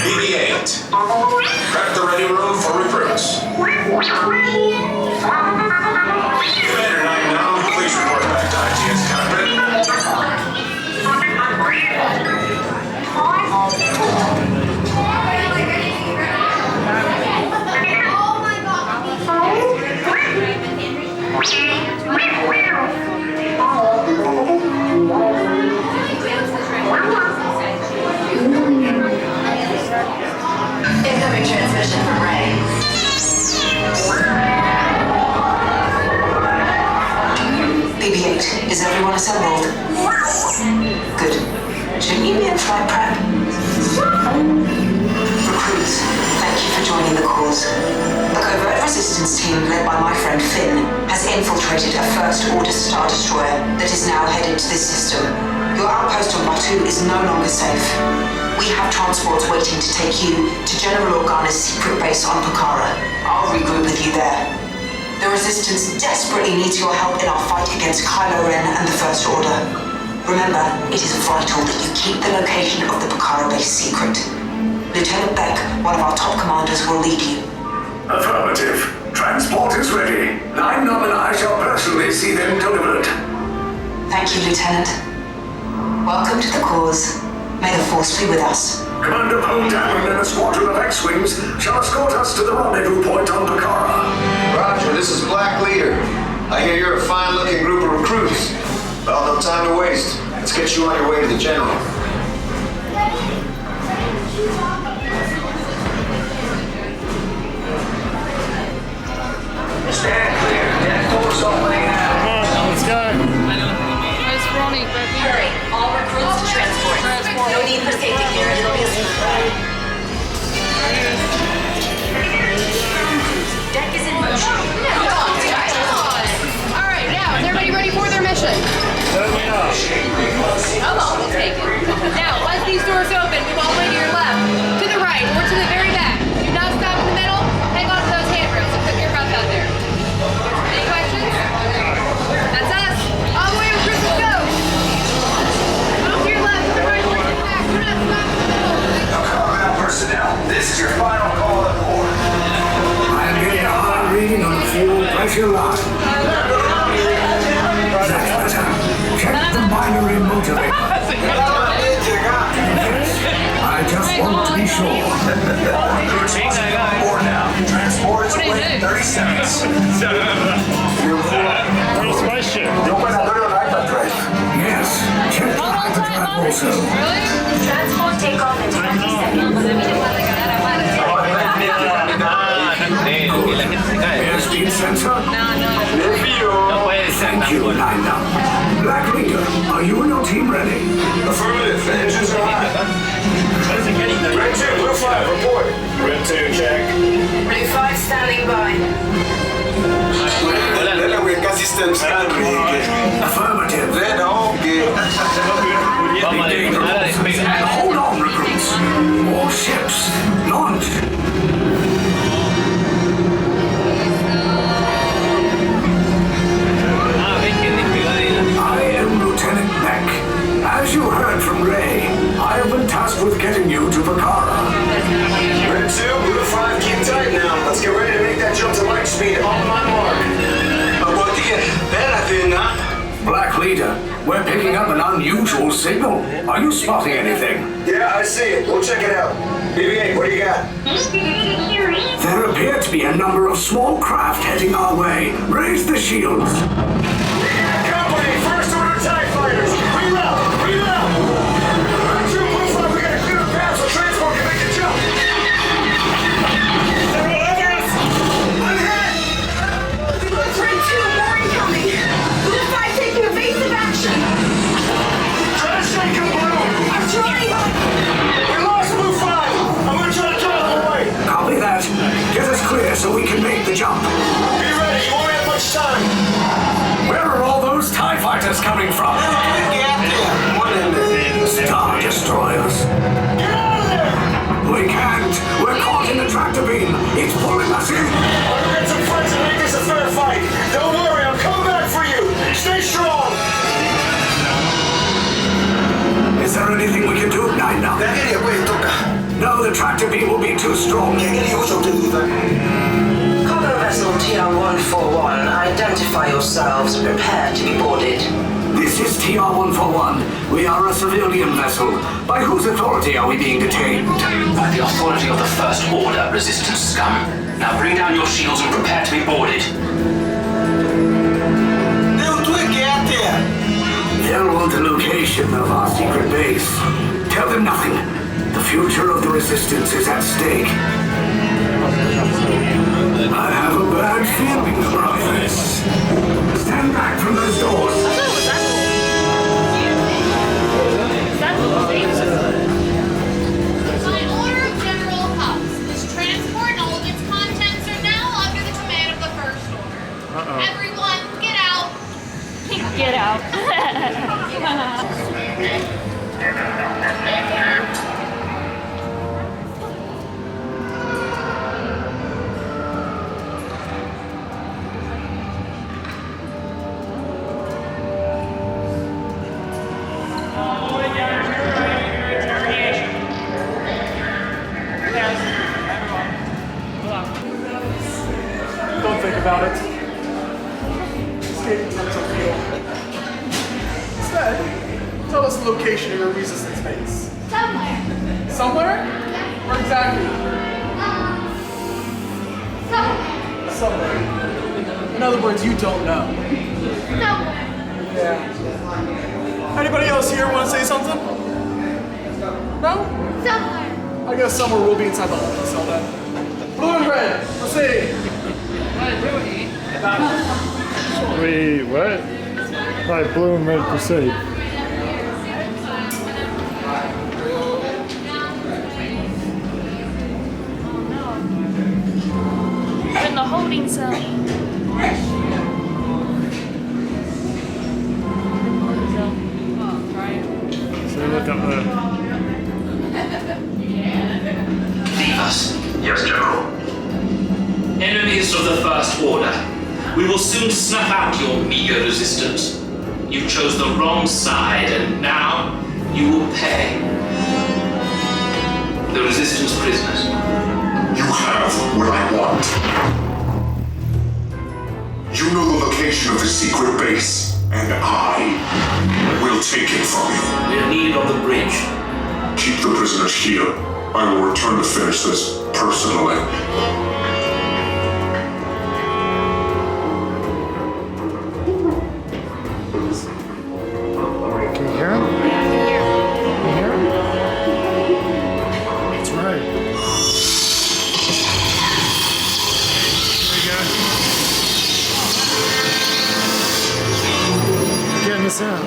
BB-8. Prep the ready room for recruits. Commander 9-9, please report back to ITS cockpit. Incoming transmission from Ray. BB-8, is everyone assembled? Good. Shouldn't you be in flight prep? Recruits, thank you for joining the cause. The covert resistance team led by my friend Finn has infiltrated a First Order Star Destroyer that is now headed to this system. Your outpost on Batu is no longer safe. We have transports waiting to take you to General Organa's secret base on Pucara. I'll regroup with you there. The Resistance desperately needs your help in our fight against Kylo Ren and the First Order. Remember, it is vital that you keep the location of the Pucara base secret. Lieutenant Beck, one of our top commanders, will lead you. Affirmative. Transport is ready. 9-9 and I shall personally see them delivered. Thank you, Lieutenant. Welcome to the cause. May the Force be with us. Commander Poe Dameron and a squadron of X-Wings shall escort us to the rendezvous point on Pucara. Roger, this is Black Leader. I hear you're a fine-looking group of recruits. Well, no time to waste. Let's get you on your way to the General. Stand clear. That door's opening now. Come on, let's go. Where's Ronnie? Hurry, all recruits to transport. No need for safety gear, it'll be a smooth ride. Deck is in motion. Alright, now, is everybody ready for their mission? Certainly are. Come on, we'll take it. Now, once these doors open, move all the way to your left, to the right, or to the very back. Do not stop in the middle. Hang on to those handrails and put your mouth out there. Any questions? That's us. All the way to Christmas go. Move to your left, to the right, to the back. Do not stop in the middle. Now, combat personnel, this is your final call to board. I'm getting a hard reading on the fuel pressure line. That's better. Check the binary motivator. I just want to be sure. Board now. Transport is away in 30 seconds. What a spaceship. Yes. Check the hyperdrive also. Really? Transport takeoff in 20 seconds. Airspeed sensor. Thank you, Nina. Black Leader, are you and your team ready? Affirmative. The engines are hot. Red 2, Blue 5, report. Red 2, check. Blue 5 standing by. Affirmative. Hold on, recruits. More ships. Launch. I am Lieutenant Beck. As you heard from Ray, I have been tasked with getting you to Pucara. Red 2, Blue 5, keep tight now. Let's get ready to make that jump to light speed on my mark. Black Leader, we're picking up an unusual signal. Are you spotting anything? Yeah, I see it. We'll check it out. BB-8, what do you got? There appear to be a number of small craft heading our way. Raise the shields. Company, First Order TIE Fighters. Reroute! Reroute! Red 2, Blue 5, we got a clear path so transport can make the jump. They're all over us! I'm hit! Red 2, more incoming. Blue 5 taking evasive action. Try to shake him, Blue! I'm trying. We lost Blue 5! I'm gonna try to draw him away! Copy that. Get us clear so we can make the jump. Be ready, you won't have much time! Where are all those TIE fighters coming from? Star Destroyers. Get out of there! We can't. We're caught in the tractor beam. It's pulling us in. I'll get some friends and make this a fair fight! Don't worry, I'm coming back for you! Stay strong! Is there anything we can do, Knight? fine now. No, the tractor beam will be too strong. Cargo vessel TR-141, identify yourselves. Prepare to be boarded. This is TR-141. We are a civilian vessel. By whose authority are we being detained? By the authority of the First Order, Resistance scum. Now bring down your shields and prepare to be boarded. They'll want the location of our secret base. Tell them nothing. The future of the Resistance is at stake. I have a bad feeling about this. Stand back from those doors. By order of General Hux, this transport and all of its contents are now under the command of the First Order. Everyone, get out. Get out. Don't think about it. Escape becomes a real. Instead, tell us the location of your resistance base. Somewhere. Somewhere? Where exactly? Somewhere. Somewhere. In other words, you don't know. Somewhere. Yeah. Anybody else here want to say something? No? Somewhere. I guess somewhere will be inside the holding cell then. Blue and red, proceed. We what? Right, blue and red proceed. We're in the holding cell. So look up there. Leave us. Yes, General. Enemies of the First Order. We will soon snuff out your meager resistance. You chose the wrong side, and now you will pay. The Resistance prisoners. You have what I want. You know the location of the secret base, and I will take it from you. We are needed on the bridge. Keep the prisoners here. I will return to finish this personally. Can you hear him? Can you hear him? That's right. There you go. Getting this out.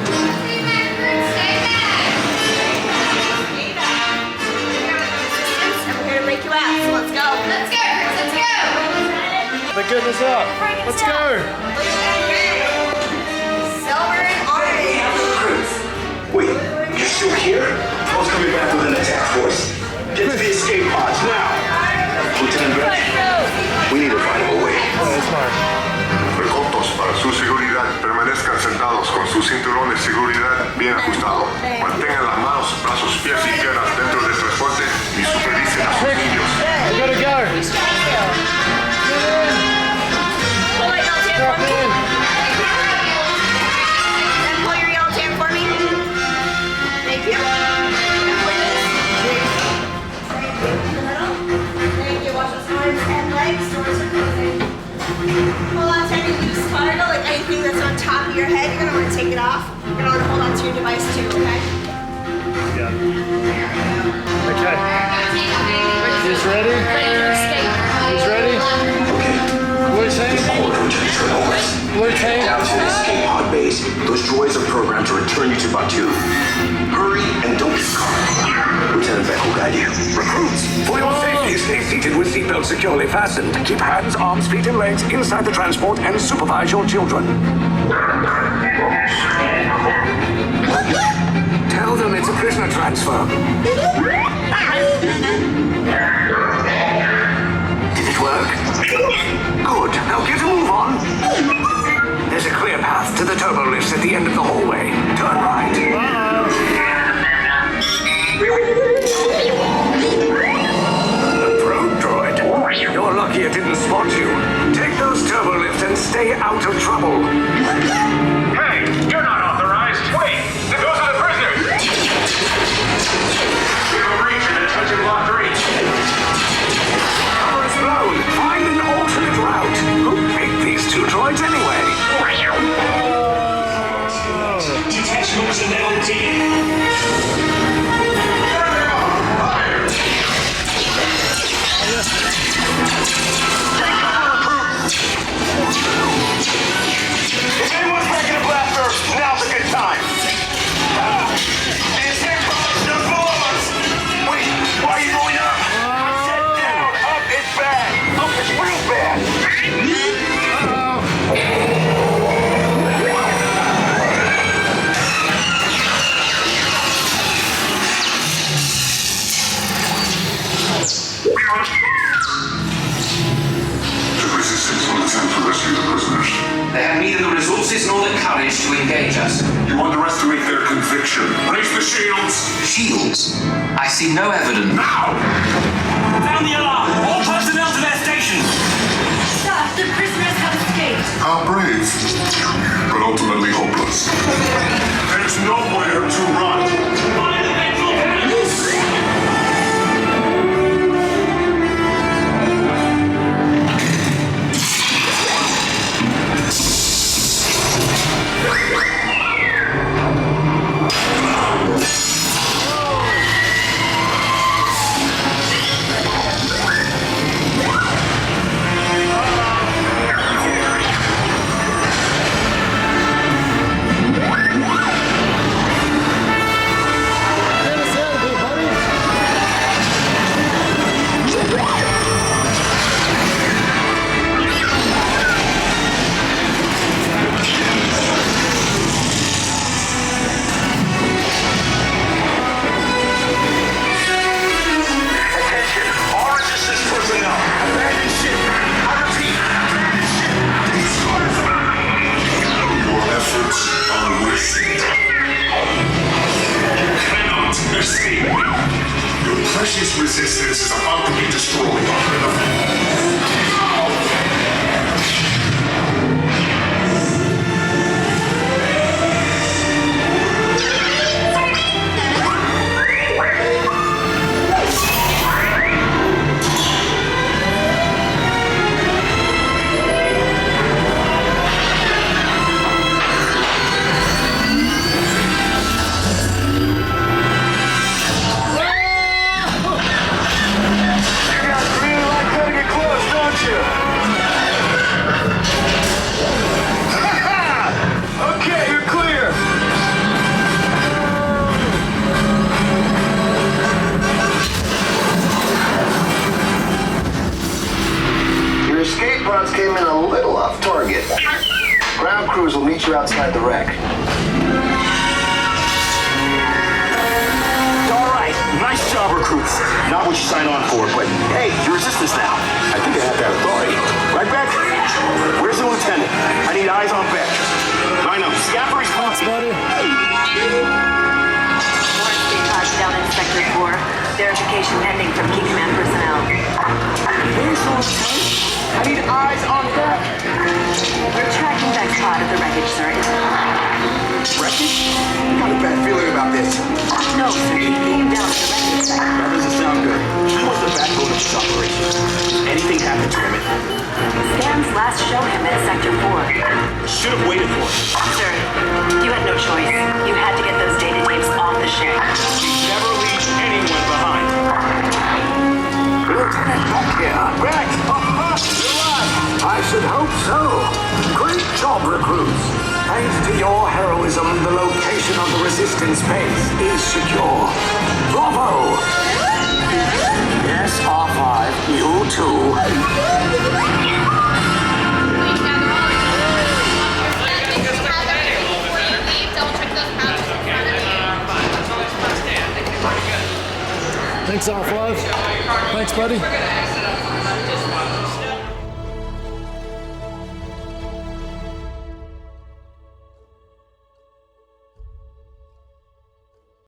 Let's go, let's go. They're getting us out. Let's go. Silver and orange. Wait, you're still here? I was coming back with an attack force. Get to the escape pods now. Lieutenant Brett, we need to find a way. That's fine. Recotos para su seguridad. Permanezcan sentados con su cinturón de seguridad bien ajustado. Mantengan las manos, brazos, pies y piernas dentro del transporte y supervisen a sus niños. We gotta go. Drop in. Pull your yellow tan for me. Thank you. Thank you. Watch those arms and legs. Doors are closing. Hold on to any loose cargo, like anything that's on top of your head. You're gonna want to take it off. You're gonna want to hold on to your device too, okay? Yeah. Okay. He's ready? He's ready? Blue team? Blue team? Down to the escape pod base. Those droids are programmed to return you to Batu. Hurry and don't be caught. Lieutenant Beck will guide you. Recruits, for your safety, stay seated with seatbelts securely fastened. Keep hands, arms, feet, and legs inside the transport and supervise your children. Tell them it's a prisoner transfer. Did it work? Good. Now get a move on. There's a clear path to the turbo lifts at the end of the hallway. Turn right. shields! Shields? I see no evidence. Now! Found the alarm! All personnel to their stations! Sir, the prisoners have escaped. How brave, but ultimately hopeless. There's nowhere to run. Find the vengeful police! Precious resistance is about to be destroyed. Came in a little off target. Ground crews will meet you outside the wreck. All right, nice job, recruits. Not what you signed on for, but hey, you're resistance now. I think I have that authority. Right, Beck? Where's the lieutenant? I need eyes on Beck. I know. Scaffer response, buddy. Warrant being passed down in Sector 4. Verification pending from key command personnel. Where's the lieutenant? I need eyes on Beck. We're tracking Beck's pod at the wreckage, sir. Wreckage? Got a bad feeling about this. No, sir. He came down to the wreckage site. That doesn't sound good. He was the backbone of this operation. Anything happened to him? Scans last show him in Sector 4. Should have waited for him. Sir, you had no choice. You had to get those data tapes off the ship. Never leave anyone behind. Lieutenant Beck here. Beck! You're alive! I should hope so. Great job, recruits. Thanks to your heroism, the location of the resistance base is secure. Bravo! Yes, R5, you too. Thanks, R5. Thanks, buddy.